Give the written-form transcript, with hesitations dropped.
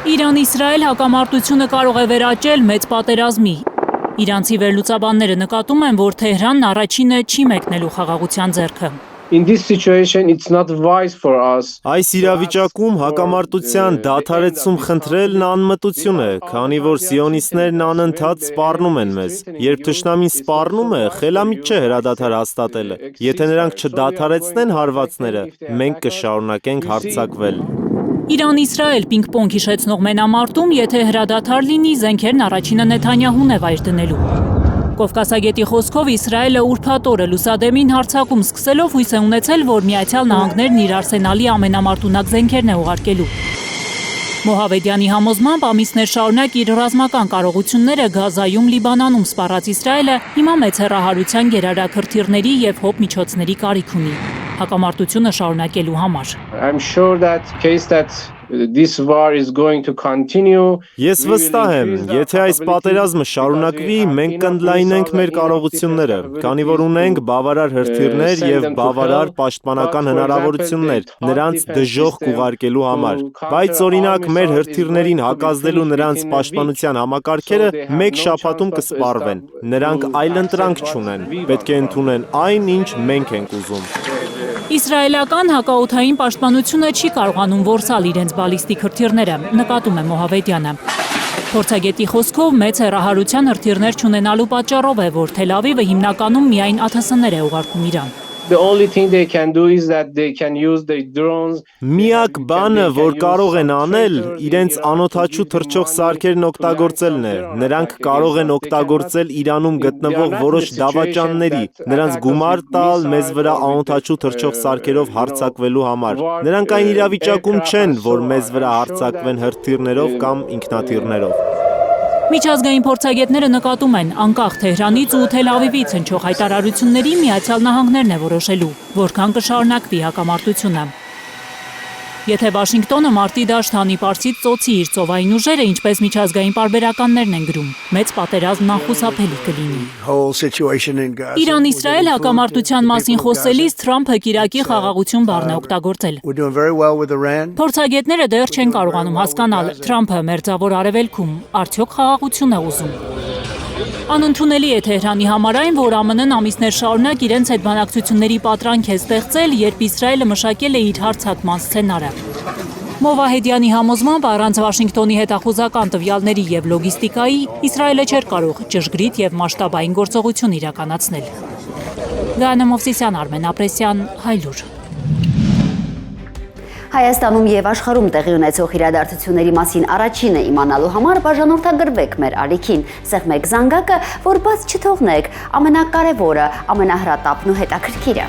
Իրան-Իսրայել հակամարտությունը կարող է վերաճել մեծ պատերազմի։ Իրանցի վերլուծաբանները նկատում են, որ Թեհրանն առաջինը չի մեկնելու խաղաղության ձեռքը։ Այս իրավիճակում հակամարտության դադարեցում խնդրելն անմտություն է, քանի որ սիոնիստներն անընդհատ սպառնում են մեզ։ Երբ թշնամին սպառնում է, խելամիտ չէ հրադադար հաստատելը։ Եթե նրանք չդադարեցնեն հարվածները, մենք կշարունակենք հարձակվել։ Իրան-Իսրայել պինգ-պոնգ հիշեցնող մենամարտում, եթե հրադադար լինի, զենքերն առաջինը Նեթանյահուն է վայր դնելու։ Կովկասագետի խոսքով Իսրայելը ուրբաթ օրը լուսադեմին հարձակում սկսելով հույս է ունեցել, որ Միացյալ Նահանգներն իր արսենալի ամենամարտունակ զենքերն է ուղարկելու։ Մոհավեդյանի համոզմամբ ամիսներ շարունակ իր ռազմական կարողությունները Գազայում, Լիբանանում սպառած Իսրայելը հիմա մեծ հեռահարության գերարաքրթիռների և հոբ միջոցների կարիք ունի հակամարտությունը շարունակելու համար։ Ես վստահ եմ, եթե այս պատերազմը շարունակվի, մենք կընդլայնենք մեր կարողությունները, քանի որ ունենք բավարար հրթիռներ և բավարար պաշտպանական հնարավորություններ նրանց դժոխք ուղարկելու համար։ Բայց օրինակ մեր հրթիռներին հակազդելու նրանց պաշտպանության համակարգերը մեկ շաբաթում կսպառվեն։ Նրանք այլընտրանք չունեն, պետք է ընդունեն այն, ինչ մենք ենք ուզում։ Իսրայելական հակաօդային պաշտպանությունը չի կարողանում որսալ իրենց բալիստիկ հրթիռները, նկատում է Մոհավեդյանը։ Փորձագետի խոսքով մեծ հեռահարության հրթիռներ չունենալու պատճառով է, որ Թել Ավիվը հիմնականում միայն ԱԹՍ-ներ է ուղարկում Իրան։ Միակ բանը, որ կարող են անել, իրենց անօդաչու թռչող սարքերն օգտագործելն է։ Նրանք կարող են օգտագործել Իրանում գտնվող որոշ դավաճանների, նրանց գումար տալ մեզ վրա անօդաչու թռչող սարքերով հարձակվելու համար։ Նրանք այն իրավիճակում չեն, որ մեզ վրա հարձակվեն հրթիռներով կամ ինքնաթիռներով։ Միջազգային փորձագետները նկատում են, անկախ Թեհրանից ու Թել Ավիվից հնչող հայտարարությունների Միացյալ Նահանգներն է որոշելու, որքան կշարունակվի հակամարտությունը։ Եթե Վաշինգտոնը մարտի դաշտ հանի Պարսից ծոցի իր ծովային ուժերը, ինչպես միջազգային պարբերականներն են գրում, մեծ պատերազմն անխուսափելի կլինի։ Իրան-Իսրայել հակամարտության մասին խոսելիս Թրամփը կիրակի խաղաղություն բառն է օգտագործել։ Փորձագետները դեռ չեն կարողանում հասկանալ, Թրամփը Մերձավոր Արևելքում արդյոք խաղաղություն է ուզում։ Անընդունելի է Թեհրանի համար այն, որ ԱՄՆ-ն ամիսներ շարունակ իրենց հետ բանակցությունների պատրանք է ստեղծել, երբ Իսրայելը մշակել է իր հարձակման սցենարը։ Մովահեդյանի համոզմամբ առանց Վաշինգտոնի հետախուզական տվյալների և լոգիստիկայի Իսրայելը չէր կարող ճշգրիտ և մասշտաբային գործողություն իրականացնել։ Գայանե Մովսիսյան, Արմեն Ապրեսյան, Հայլուր։ Հայաստանում և աշխարհում տեղի ունեցող իրադարձությունների մասին առաջինը իմանալու համար բաժանորդագրվեք մեր ալիքին, սեղմեք զանգակը, որ բաց չթողնեք ամենակարևորը, ամենահրատապն ու հետաքրքիրը։